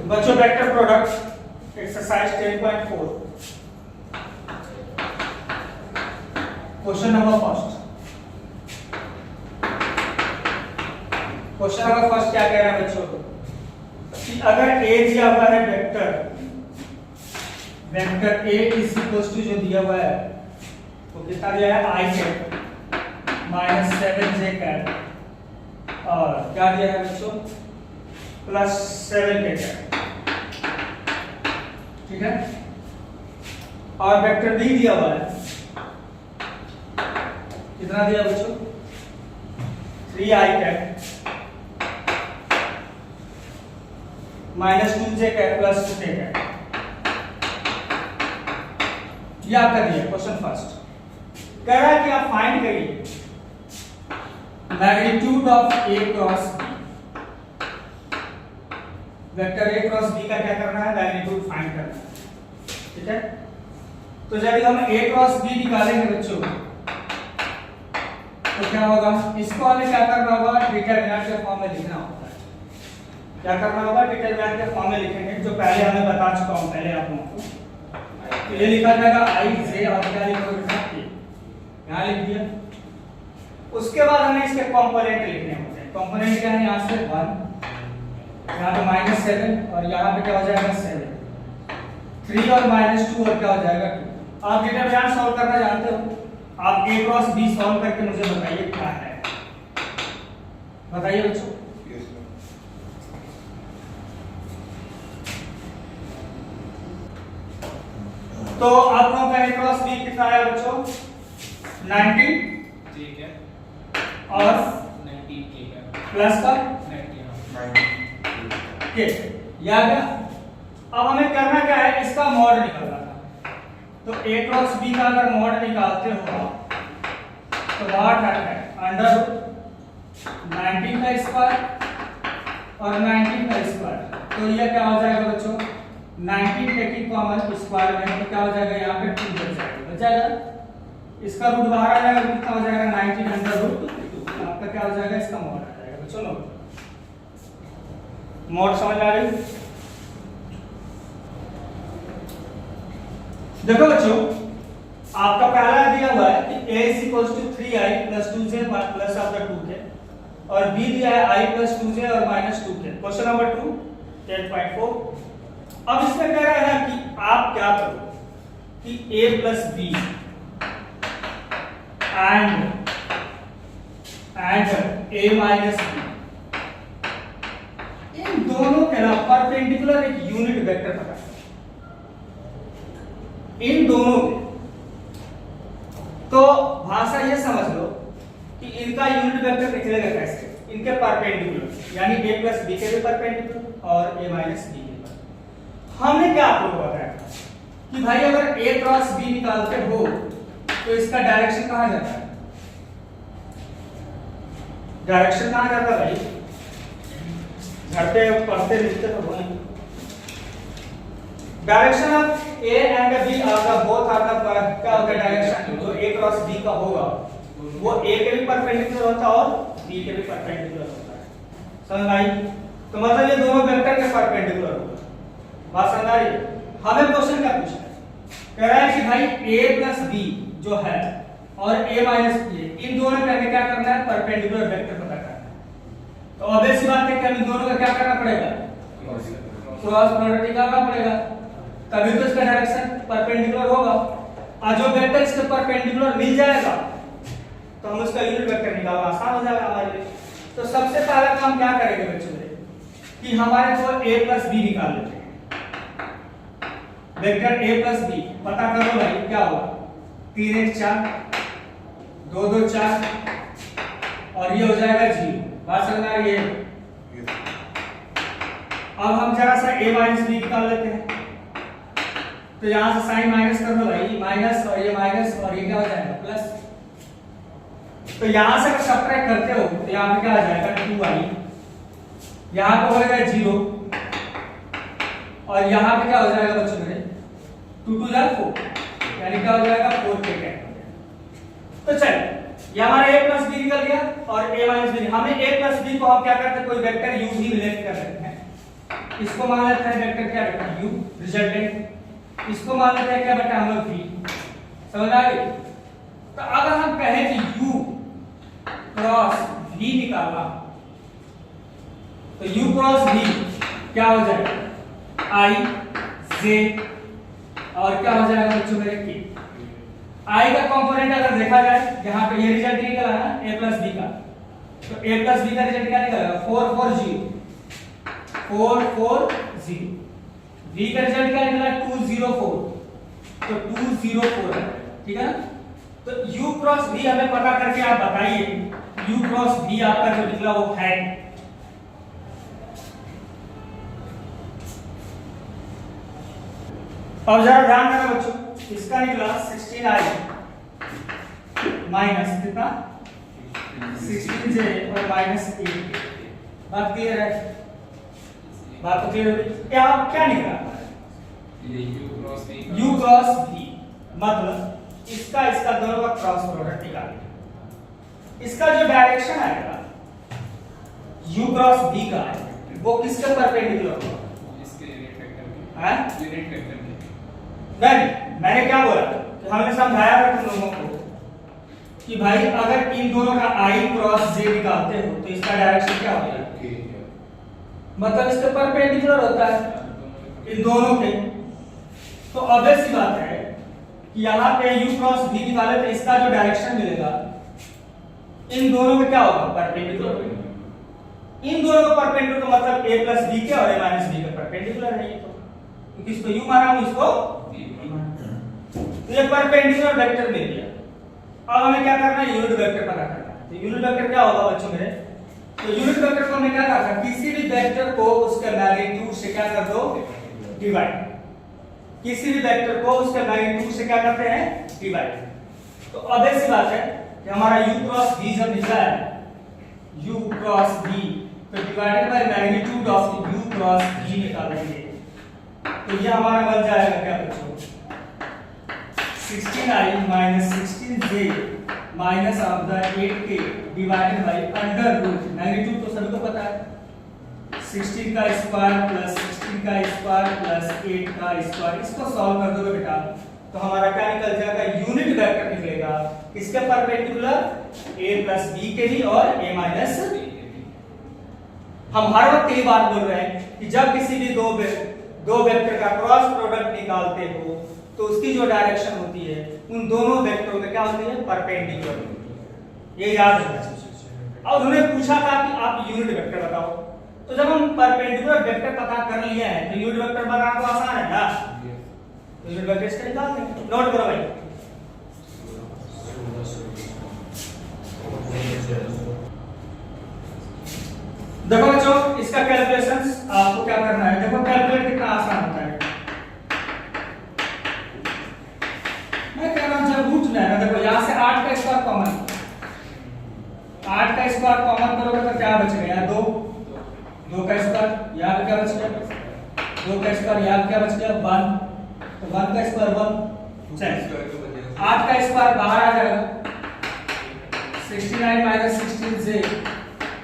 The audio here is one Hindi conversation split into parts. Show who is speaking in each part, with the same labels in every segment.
Speaker 1: बच्चों vector product exercise 10.4 question number first. Question number first क्या कह रहा है बच्चों कि अगर a दिया हुआ है vector a is equal to जो दिया हुआ है तो कितना दिया है i cap minus 7j cap और क्या दिया है बच्चों प्लस 7k कैप, ठीक है। और वेक्टर b दिया हुआ है, कितना दिया बच्चों 3i cap minus 2j cap plus 2k cap. ये आपका दिया क्वेश्चन फर्स्ट। कह रहा है कि आप फाइंड करिए magnitude of a cross b। Vector a cross b का क्या करना है, मैग्नीट्यूड फाइंड करना है, ठीक है। तो जब हम a क्रॉस b निकालेंगे बच्चों तो क्या होगा, इसको हमें क्या करना होगा, डिटरमिनेंट के फॉर्म में लिखना होगा। क्या करना होगा, डिटरमिनेंट के फॉर्म में लिखेंगे, जो पहले हमें बता चुका हूं पहले आप लोगों को। तो ये लिखा जाएगा i j और क्या लिखोगे k, यहां लिख दिया। उसके बाद हमें इसके कंपोनेंट लिखने होते हैं। कंपोनेंट क्या है, यहां से 1, यहाँ पे -7 और यहाँ पे क्या हो जाएगा 7, 3 और -2 और क्या हो जाएगा 2। आप डिटरमिनेंट सॉल्व करना जानते हो, आप a क्रॉस b सॉल्व करके मुझे बताइए क्या है, बताइए बच्चों। तो आप लोगों का a क्रॉस b कितना आया बच्चों 19,
Speaker 2: ठीक है,
Speaker 1: और
Speaker 2: 19 के का
Speaker 1: प्लस का
Speaker 2: 90
Speaker 1: के या क्या। अब हमें करना क्या है, इसका मॉड निकालना था। तो a क्रॉस b का अगर मॉड निकालते हो तो व्हाट है अंडर 19 का स्क्वायर और 19 का स्क्वायर। तो ये क्या हो जाएगा बच्चों 19 टेकिंग कॉमन स्क्वायर में तो क्या हो जाएगा, यहाँ पे 2 बच जाएगा। इसका रूट बाहर आ जाएगा, कितना हो जाएगा 19 अंडर रूट 2। आपका क्या हो जाएगा, इसका मॉड आ जाएगा बच्चों। लो मॉड समझ आ गई। देखो बच्चों आपका पहला दिया हुआ है कि a is equals to 3i plus 2j plus of the 2k और b दिया है i plus 2j और minus 2k। Question number 2 10.4। अब इसमें कह रहा है कि आप क्या करो कि a plus b and a minus b इन दोनों के ना परपेंडिकुलर एक यूनिट वेक्टर पता है इन दोनों के। तो भाषा ये समझ लो कि इनका यूनिट वेक्टर निकलेगा कैसे, इनके परपेंडिकुलर, यानी a प्लस b के भी परपेंडिकुलर और a माइनस b के परपेंडिकुलर। हमने क्या आपको बताया कि भाई अगर a क्रॉस b निकालते हो तो इसका डायरेक्शन कहां जाता है, डायरेक्शन कहां जाता है भाई, घर पे पढ़ते लिखते तो नहीं। Direction of a and b are the both are the क्या होगा, डायरेक्शन जो a क्रॉस b का होगा वो a के भी परपेंडिकुलर होता है और b के भी परपेंडिकुलर होता है। समझ आई। तो मतलब ये दोनों वेक्टर के परपेंडिकुलर होगा। बात समझ आई। हमें क्वेश्चन क्या पूछा है, कह रहा है कि भाई a प्लस b जो है और a माइनस b इन दोनों का हमें क्या करना है, परपेंडिकुलर वेक्टर पता करना है। तो ऑब्वियस सी बात है कि हम इन दोनों का क्या करना पड़ेगा, क्रॉस प्रोडक्ट निकालना पड़ेगा, तभी तो इसका डायरेक्शन परपेंडिकुलर होगा। और जो वेक्टर इसके परपेंडिकुलर मिल जाएगा तो हम उसका यूनिट वेक्टर निकालना आसान हो जाएगा हमारे लिए। तो सबसे पहला काम क्या करेंगे बच्चों कि हमारे को a प्लस b निकाल लेते हैं। वेक्टर a प्लस b पता कर लो भाई, क्या होगा 3 1 4 2 2 4 और ये हो जाएगा 0। बात समझ आ रही है। अब हम जरा सा a माइनस b निकाल लेते हैं। तो यहां से साइन माइनस कर दो भाई, माइनस और ये माइनस और ये क्या हो जाएगा प्लस। तो यहां से अगर सब्ट्रैक्ट करते हो तो यहां पे क्या आ जाएगा 2i, यहां पे हो जाएगा 0 और यहां पे क्या हो जाएगा बच्चों मेरे 2 2 4 यानी क्या हो जाएगा 4k कैप। तो चल ये हमारा a प्लस b निकल गया और a माइनस b। हमें a प्लस b को हम क्या करते हैं, कोई वेक्टर u ही रिलेट कर सकते हैं। इसको मान लेते हैं वेक्टर क्या बेटा u रिजल्टेंट, इसको मान लेते हैं क्या बेटा हम लोग v। समझ आ गई? तो अगर हम कहें कि u क्रॉस v निकालना, तो u क्रॉस v क्या हो जाएगा i j और क्या हो जाएगा बच्चों मेरे k। i का कंपोनेंट अगर देखा जाए, यहाँ पे ये रिजल्ट निकला है ना a प्लस b का, तो a प्लस b का रिजल्ट क्या निकलेगा 4 4 0 4 4 0। v का रिजल्ट क्या निकला 2 0 4, तो 2 0 4 है, ठीक है ना। तो u क्रॉस v हमें पता करके आप बताइए u क्रॉस v आपका जो निकला वो है। अब जरा ध्यान देना बच्चों, इसका निकला 16i माइनस कितना 16j और माइनस 8। बात क्लियर है? बात तो क्लियर है? क्या क्या निकला u क्रॉस v, मतलब इसका दोनों का क्रॉस प्रोडक्ट निकालेंगे। इसका जो डायरेक्शन आएगा u क्रॉस v का, वो किसके परपेंडिकुलर होगा?
Speaker 2: इसके यूनिट वेक्टर के।
Speaker 1: हैं?
Speaker 2: यूनिट वेक्टर के।
Speaker 1: नहीं, मैंने क्या बोला कि हमने समझाया था तुम लोगों को कि भाई अगर इन दोनों का i क्रॉस j निकालते हो तो इसका डायरेक्शन क्या होगा? मतलब इसके परपेंडिकुलर होता है इन दोनों के। तो ऑब्वियस सी बात है कि यहाँ पे u क्रॉस v निकाले तो इसका जो डायरेक्शन मिलेगा इन दोनों में क्या होगा? परपेंडिकुलर। इन दोनों का परपेंडिकुलर मतलब a प्लस b के और a माइनस b का परपेंडिकुलर है ये। तो क्योंकि इसको u माना हूं, इसको तो ये परपेंडिकुलर वेक्टर मिल गया। अब हमें क्या करना है? यूनिट वेक्टर पता करना है। तो यूनिट वेक्टर क्या होगा बच्चों मेरे? तो यूनिट वेक्टर को हमें क्या करना है? किसी भी वेक्टर को उसके मैग्नीट्यूड से क्या कर दो? डिवाइड। किसी भी वेक्टर को उसके मैग्नीट्यूड से क्या करते हैं? डिवाइड। तो ऑब्वियस सी बात है कि हमारा u क्रॉस v जब निकला है u क्रॉस v, तो divided by magnitude of u cross v निकालेंगे। तो ये हमारा बन जाएगा क्या बच्चों? 16i minus 16j minus of the 8k divided by under root, magnitude तो सभी को पता है, 16 का स्क्वायर प्लस 16 का स्क्वायर प्लस 8 का स्क्वायर। इसको सॉल्व कर दोगे बेटा तो हमारा क्या निकल जाएगा? यूनिट वेक्टर निकलेगा। किसके परपेंडिकुलर? a प्लस b के भी और a माइनस b के भी। हम हर वक्त यही बात बोल रहे हैं कि जब किसी भी दो वेक्टर का क्रॉस प्रोडक्ट निकालते हो तो उसकी जो डायरेक्शन होती है उन दोनों वेक्टरों में क्या होती है? परपेंडिकुलर होती है। ये याद रखना। और उन्होंने पूछा था कि आप यूनिट वेक्टर बताओ, तो जब हम परपेंडिकुलर वेक्टर पता कर लिए हैं तो यूनिट वेक्टर बनाना तो आसान है ना। तो यूनिट वेक्टर इसका निकाल देंगे। नोट करो भाई। देखो बच्चों, इसका कैलकुलेशंस आपको क्या करना है? देखो कैलकुलेट कितना आसान होता है। मैं कह रहा हूं जब रूट में है, देखो यहां से 8 का स्क्वायर कॉमन, 8 का स्क्वायर कॉमन करोगे तो क्या बच गया? 2 2 का स्क्वायर, यहां पे क्या बच गया? 2 का स्क्वायर, यहां पे क्या बच गया? 1, तो 1 का स्क्वायर 1, चल 8 का स्क्वायर बाहर आ जाएगा, 69 माइनस 16j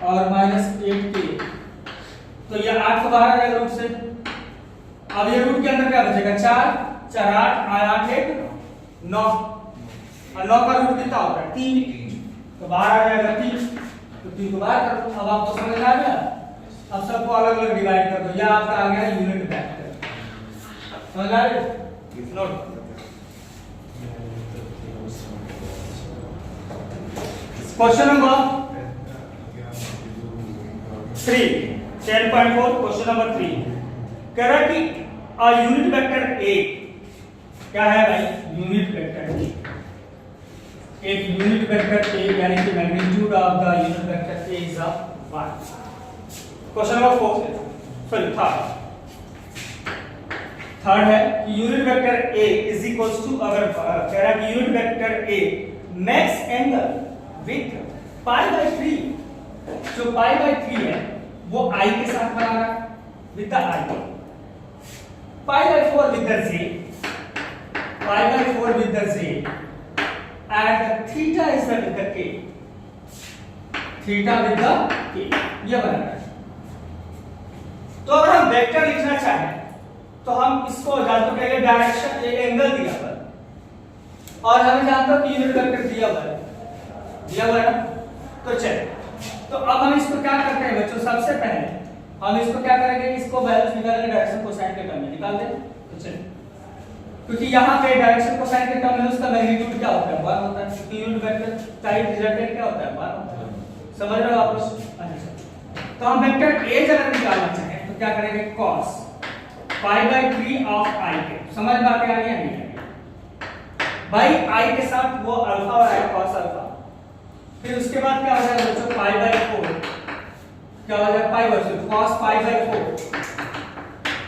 Speaker 1: और माइनस 8k, तो ये 8 को बाहर आ जाएगा रूट से। अब ये रूट के अंदर क्या बचेगा? 4 4 8 8 1 9, और 9 का रूट कितना होता है? 3, तो बाहर आ जाएगा 3, तो 3 को बाहर कर दो। अब आपको समझ में आ गया? अब सबको अलग अलग डिवाइड कर दो। यह आपका आ गया यूनिट वेक्टर। समझ आ गया? Note question number 3, 10.4 question number 3 कह रहा है कि अ यूनिट वेक्टर A क्या है भाई? यूनिट वेक्टर A, एक यूनिट वेक्टर A यानी कि magnitude of the unit vector A is 1। Question number 4 sorry third है कि unit vector A is equals to, अगर कह रहा है कि unit vector A makes angle with pi by 3, जो पाई बाय 3 है वो I के साथ बना रहा है with the I, pi by 4 with the J, pi by 4 with the J, and theta is the with the K, theta with the K, ये बना रहा है। तो अगर हम वेक्टर लिखना चाहें तो हम इसको जानते हैं डायरेक्शन एंगल दिया हुआ है और हमें जानते हो कि यूनिट वेक्टर दिया हुआ है ना। तो चलिए, तो अब हम इसको क्या करते हैं बच्चों, सबसे पहले हम इसको क्या करेंगे, इसको वैल्यूज निकालेंगे डायरेक्शन कोसाइन के टर्म में निकाल दें। तो चलिए, क्योंकि यहाँ पे डायरेक्शन कोसाइन के टर्म में उसका मैग्नीट्यूड क्या होता है, 1 होता है, क्योंकि यूनिट वेक्टर का रिजल्टेंट क्या होता है, 1 होता है। समझ रहे हो आप लोग? अच्छा, तो हम वेक्टर a अगर निकालना चाहें तो क्या करेंगे, cos π/3 ऑफ i के, समझ में आती है नहीं भाई, i के साथ वो अल्फा और i cos अल्फा, फिर उसके बाद क्या हो जाएगा बच्चों, π/4 क्या हो जाएगा, π/4 cos π/4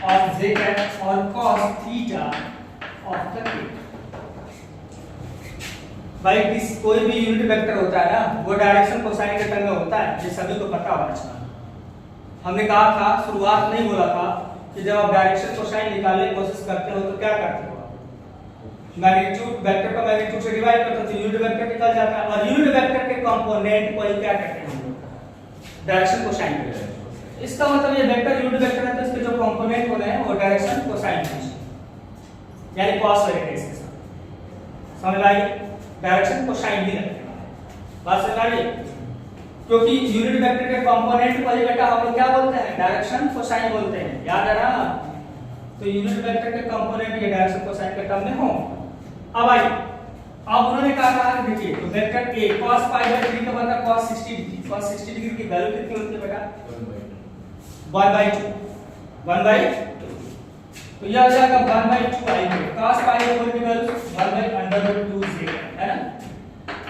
Speaker 1: ऑफ z और cos theta of the k। भाई किस कोई भी यूनिट वेक्टर होता है ना, वो डायरेक्शन कोसाइन के टर्म में होता है, ये सभी को पता होना चाहिए। हमने कहा था, शुरुआत नहीं बोला था कि जब आप डायरेक्शन कोसाइन निकालने की कोशिश करते हो तो क्या करते हो, मैग्नीट्यूड वेक्टर का मैग्नीट्यूड से डिवाइड करते हो तो यूनिट वेक्टर निकल जाता है, और यूनिट वेक्टर के कंपोनेंट को ही क्या कहते हैं हम लोग, डायरेक्शन कोसाइन कहते हैं। इसका मतलब ये वेक्टर यूनिट वेक्टर है तो इसके जो कंपोनेंट होने हैं वो डायरेक्शन कोसाइन यानी cos लगेगा इसके साथ। समझ आई? डायरेक्शन कोसाइन भी रखते हैं, बात समझ आ रही है? क्योंकि यूनिट वेक्टर के कंपोनेंट को ही बेटा हम लोग क्या बोलते हैं, डायरेक्शन कोसाइन बोलते हैं, याद है ना। तो यूनिट वेक्टर के कंपोनेंट ये डायरेक्शन कोसाइन के टर्म में हो। अब आई, अब उन्होंने कहा देखिए, तो वेक्टर a cos π/3 का मतलब cos 60 डिग्री, cos 60 डिग्री की वैल्यू कितनी होती है बेटा, 1/2, 1/2। तो यह हो जाएगा 1/2 i के, cos π/4 की वैल्यू 1/√2z है ना,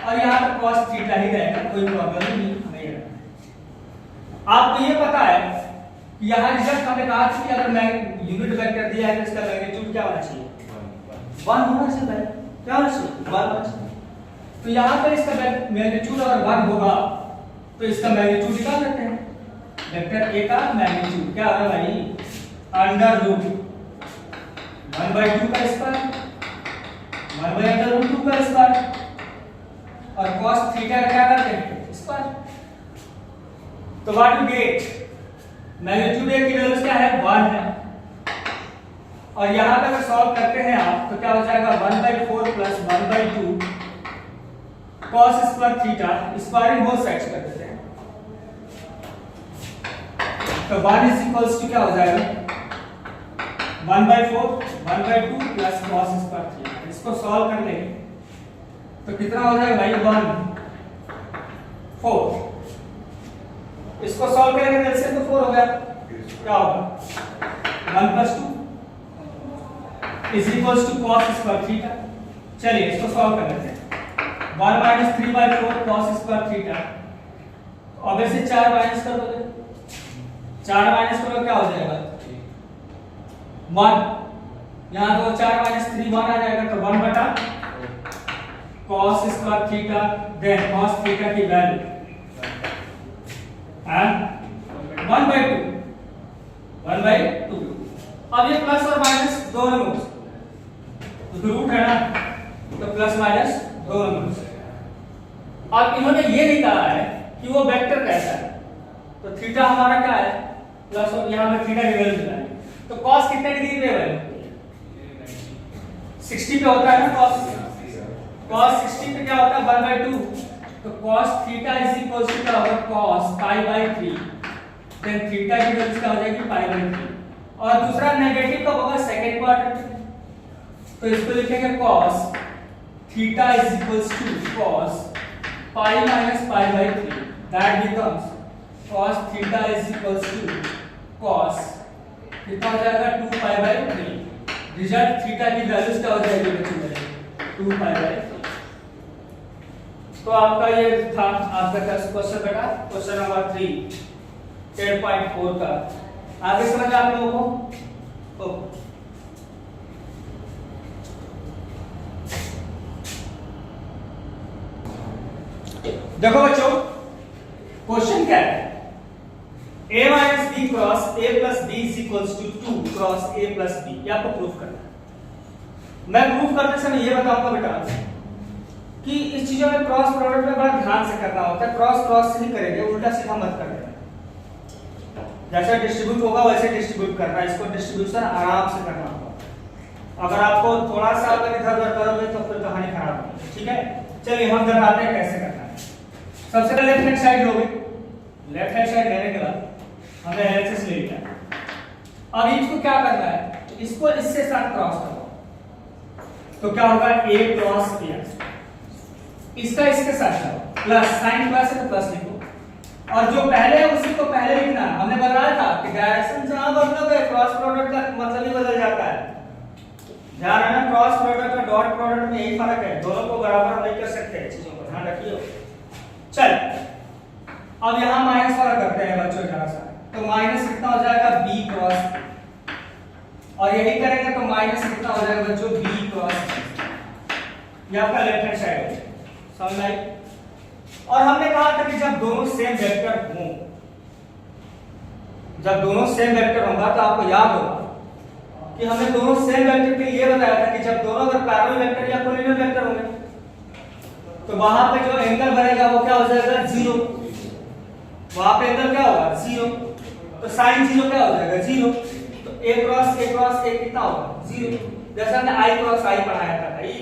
Speaker 1: और यहाँ पर cos थीटा ही रहेगा, कोई प्रॉब्लम नहीं है। आपको ये पता है कि यहाँ रिजल्ट हमने कहा था कि अगर मैं यूनिट वेक्टर दिया है तो इसका मैग्नीट्यूड क्या होना चाहिए, 1 होना चाहिए, क्या होना चाहिए, 1 होना चाहिए। तो यहाँ पर इसका मैग्नीट्यूड अगर 1 होगा तो इसका मैग्नीट्यूड निकाल सकते हैं, वेक्टर a का मैग्नीट्यूड क्या होगा भाई, √1/2 का स्क्वायर 1/√2 का स्क्वायर, और cos थीटा का क्या करते हैं, स्क्वायर। तो what you get, magnitude a की वैल्यू क्या है, 1 है, और यहां पे अगर सॉल्व करते हैं आप तो क्या हो जाएगा, 1/4 plus 1/2 cos square theta, squaring both sides कर देते हैं, तो 1 इज इक्वल्स टू क्या हो जाएगा, 1/4 1/2 प्लस cos स्क्वायर थीटा। इसको सॉल्व कर लेंगे तो कितना हो जाएगा भाई, 1 4। इसको सॉल्व करेंगे तो एलसीएम तो 4 हो गया, क्या होगा, 1 + 2 is equals to cos square theta. चलिए इसको सॉल्व कर लेते हैं, 1 - 3/4 cos square theta, obviously 4 minus कर दोगे, 4 माइनस करोगे क्या हो जाएगा, 1, यहाँ तो 4 - 3 1 आ जाएगा, तो 1/cos square theta, then cos theta की वैल्यू एंड 1/2। अब ये प्लस और माइनस दोनों में तो रूट है ना, तो प्लस माइनस दोनों में। अब इन्होंने ये नहीं कहा है कि वो वेक्टर कैसा है, तो थीटा हमारा क्या है, प्लस, और यहाँ पे थीटा की वैल्यू है, तो cos कितने डिग्री पे है, 60 पे होता है ना cos 60 पे क्या होता है, 1/2, तो cos theta is equal to क्या होगा, cos π/3, देन थीटा की वैल्यू क्या हो जाएगी, π/3, और दूसरा नेगेटिव कब होगा, सेकंड क्वाड्रेंट, तो इसको लिखेंगे cos theta is equal to cos π - π/3, that becomes cos theta is equal to cos कितना हो जाएगा, 2π/3। रिजल्ट थीटा की वैल्यू क्या हो जाएगी बच्चों, 2π/3। तो आपका ये था आपका क्वेश्चन बेटा, क्वेश्चन नंबर 3 10.4 का। आगे समझ आप लोगों को, देखो बच्चों क्वेश्चन क्या है, a - b cross a + b = 2 cross a + b, ये आपको प्रूफ करना है। मैं प्रूफ करते समय ये बताऊंगा बेटा कि इस चीजों में क्रॉस प्रोडक्ट में बड़ा ध्यान से करना होता है, क्रॉस क्रॉस से नहीं करेंगे, उल्टा सीधा मत कर देना, जैसा डिस्ट्रीब्यूट होगा वैसे डिस्ट्रीब्यूट करना है, इसको डिस्ट्रीब्यूशन आराम से करना होगा। अगर आपको थोड़ा सा अगर इधर उधर करोगे तो फिर कहानी खराब होगी, ठीक है। चलिए हम दिखाते हैं कैसे करना है। सबसे पहले लेफ्ट हैंड साइड लोगे, लेफ्ट हैंड साइड लेने के बाद हमने एलएचएस ले लिया। अब इसको क्या करना है, इसको इससे साथ क्रॉस करो तो क्या होगा a क्रॉस b, इसका इसके साथ जाओ, प्लस साइन प्लस है तो प्लस लिखो, और जो पहले है उसी को पहले लिखना है। हमने बताया था कि डायरेक्शन जहां बदलोगे है क्रॉस प्रोडक्ट का मतलब ही बदल जाता है। ध्यान रखना, क्रॉस प्रोडक्ट और डॉट प्रोडक्ट में यही फर्क है, दोनों को बराबर नहीं कर सकते, चीजों को ध्यान रखिए। चल अब यहां माइनस वाला करते हैं बच्चों जरा सा, तो माइनस कितना हो जाएगा b क्रॉस, और यही करेंगे तो माइनस कितना हो जाएगा बच्चों b क्रॉस, ये आपका लेफ्ट हैंड साइड है, समझ आई। और हमने कहा था कि जब दोनों सेम वेक्टर हों, जब दोनों सेम वेक्टर होगा तो आपको याद होगा कि हमने दोनों सेम वेक्टर के लिए बताया था कि जब दोनों अगर पैरेलल वेक्टर या कोलिनियर वेक्टर होंगे तो वहां पे जो एंगल बनेगा वो क्या हो जाएगा 0, वहां पे एंगल क्या होगा 0, तो sin 0 क्या हो जाएगा 0, तो a क्रॉस a कितना होगा 0। जैसा हमने i क्रॉस i पढ़ाया था भाई,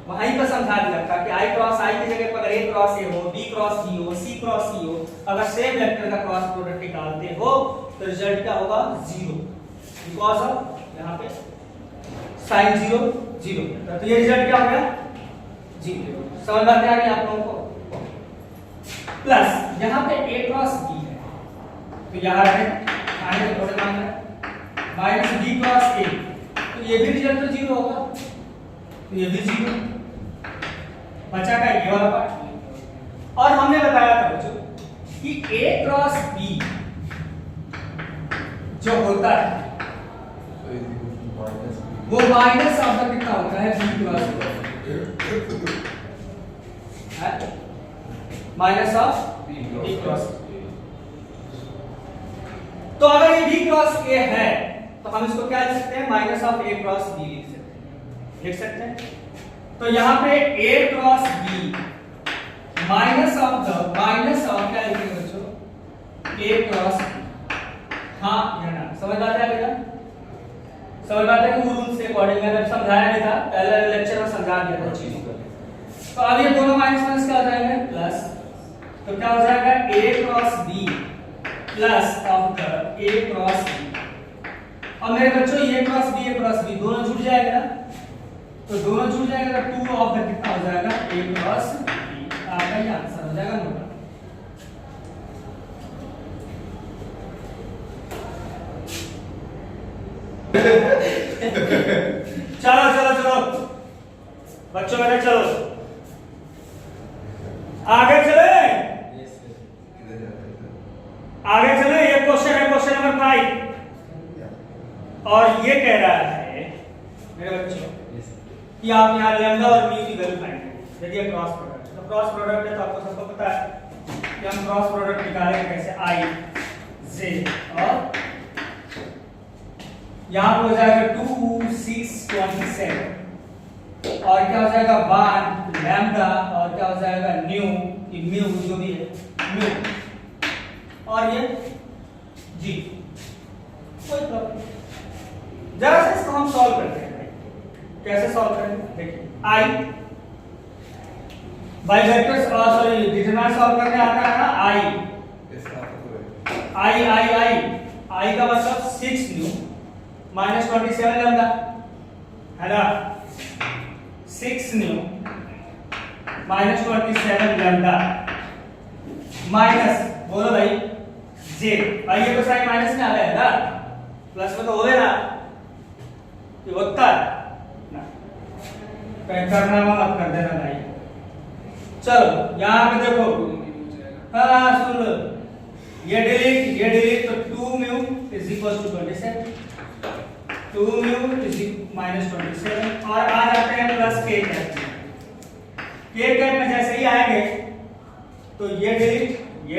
Speaker 1: वहीं पर समझा दिया था कि i क्रॉस i की जगह पर अगर a क्रॉस a हो, b क्रॉस b हो, c क्रॉस c हो, अगर सेम वेक्टर का क्रॉस प्रोडक्ट निकालते हो तो रिजल्ट क्या होगा 0, बिकॉज़ ऑफ यहां पे sin 0 0, तो ये रिजल्ट क्या हो गया 0। समझ में आ गया आप लोगों को। प्लस यहां पे a क्रॉस b है तो यहां है आगे थोड़े मान है माइनस b क्रॉस a, तो ये भी रिजल्ट तो 0 होगा, तो ये भी 0, बचा का ये वाला पार्ट। और हमने बताया था बच्चों कि a क्रॉस b जो होता है वो माइनस ऑफ द कितना होता है b cross minus of b cross. तो अगर ये b क्रॉस a है तो हम इसको क्या लिख सकते हैं, minus of a cross b लिख सकते हैं। तो यहां पे a cross b minus of क्या लिखेंगे बच्चों a क्रॉस b। हाँ या ना, समझ आता है भैया, समझ आता है कि रूल से अकॉर्डिंग मैंने समझाया नहीं था, पहले लेक्चर में समझा दिया था चीजों को। तो अब ये दोनों माइनस माइनस क्या हो जाएंगे प्लस, तो क्या हो जाएगा a cross b plus of the a cross b। अब मेरे बच्चों a क्रॉस b दोनों जुड़ जाएगा ना, तो दोनों जुड़ जाएगा तो 2 ऑफ द कितना हो जाएगा a क्रॉस b, आपका ये आंसर हो जाएगा नोट। चलो चलो चलो बच्चों मेरे चलो आगे चले, आगे चले। ये क्वेश्चन है क्वेश्चन नंबर 5, और ये कह रहा है मेरे बच्चों कि आप यहाँ लैम्डा और म्यू की वैल्यू फाइंड करें यदि क्रॉस प्रोडक्ट, तो क्रॉस प्रोडक्ट है तो आपको सबको पता है कि हम क्रॉस प्रोडक्ट निकालेंगे कैसे, i j और यहां पे हो जाएगा 2 6 27 और क्या हो जाएगा 1 लैम्डा और क्या हो जाएगा न्यू कि म्यू जो भी है म्यू और ये जी। कोई प्रॉब्लम, जरा से इसको हम सॉल्व करते हैं भाई। कैसे सॉल्व करेंगे देखिए, i बाय वेक्टर्स और सॉरी डिटरमिनेंट सॉल्व करने आता है ना, i का मतलब 6 न्यू माइनस 27 लैम्डा है ना, 6 न्यू माइनस 27 लैम्डा माइनस बोलो भाई जे, भाई ये तो साइन माइनस में आ गया ना, प्लस में तो हो गया ना, ये होता है ना, करना मत कर देना भाई। चलो यहाँ पे देखो, हाँ सुन लो, ये डिलीट तो 2 mu is equal to 27, 2 mu is minus 27 और आ जाते हैं plus k cap, k cap में जैसे ही आएंगे तो ये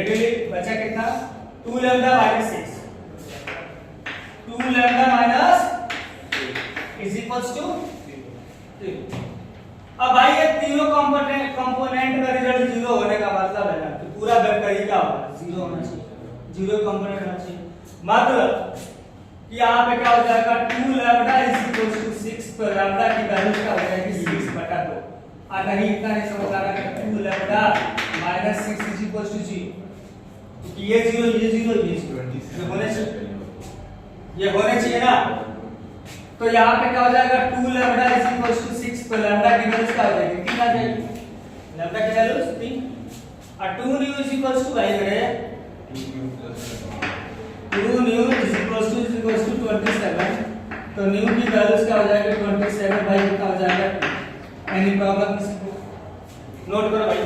Speaker 1: डिलीट बचा कितना 2 lambda minus 6, 2 lambda minus is equals to 3। अब भाई ये तीनों कंपोनेंट का रिजल्ट 0 होने का मतलब है ना कि पूरा वेक्टर ही क्या होगा 0 होना चाहिए, जीरो कंपोनेंट होना चाहिए। मतलब कि यहाँ पे क्या हो जाएगा 2 लैम्डा इज 6 तो लैम्डा की वैल्यू क्या हो जाएगी 6/2 और नहीं इतना नहीं समझ आ रहा है 2 lambda minus 6 is equal to 0 क्योंकि ये 0 ये 0 ये 0 होने चाहिए, ये होने चाहिए ना। तो यहाँ पे क्या हो जाएगा 2 लैम्डा इज इक्वल टू 6 तो लैम्डा की वैल्यू क्या हो जाएगी 3 आ जाएगी, लैम्डा की वैल्यू 3 और 2 न्यू इज इक्वल टू भाई मेरे 2 न्यू इज इक्वल टू 27 तो न्यू की वैल्यूज क्या हो जाएगा 27 भाई क्या हो जाएगा। एनी प्रॉब्लम इसको नोट करो भाई।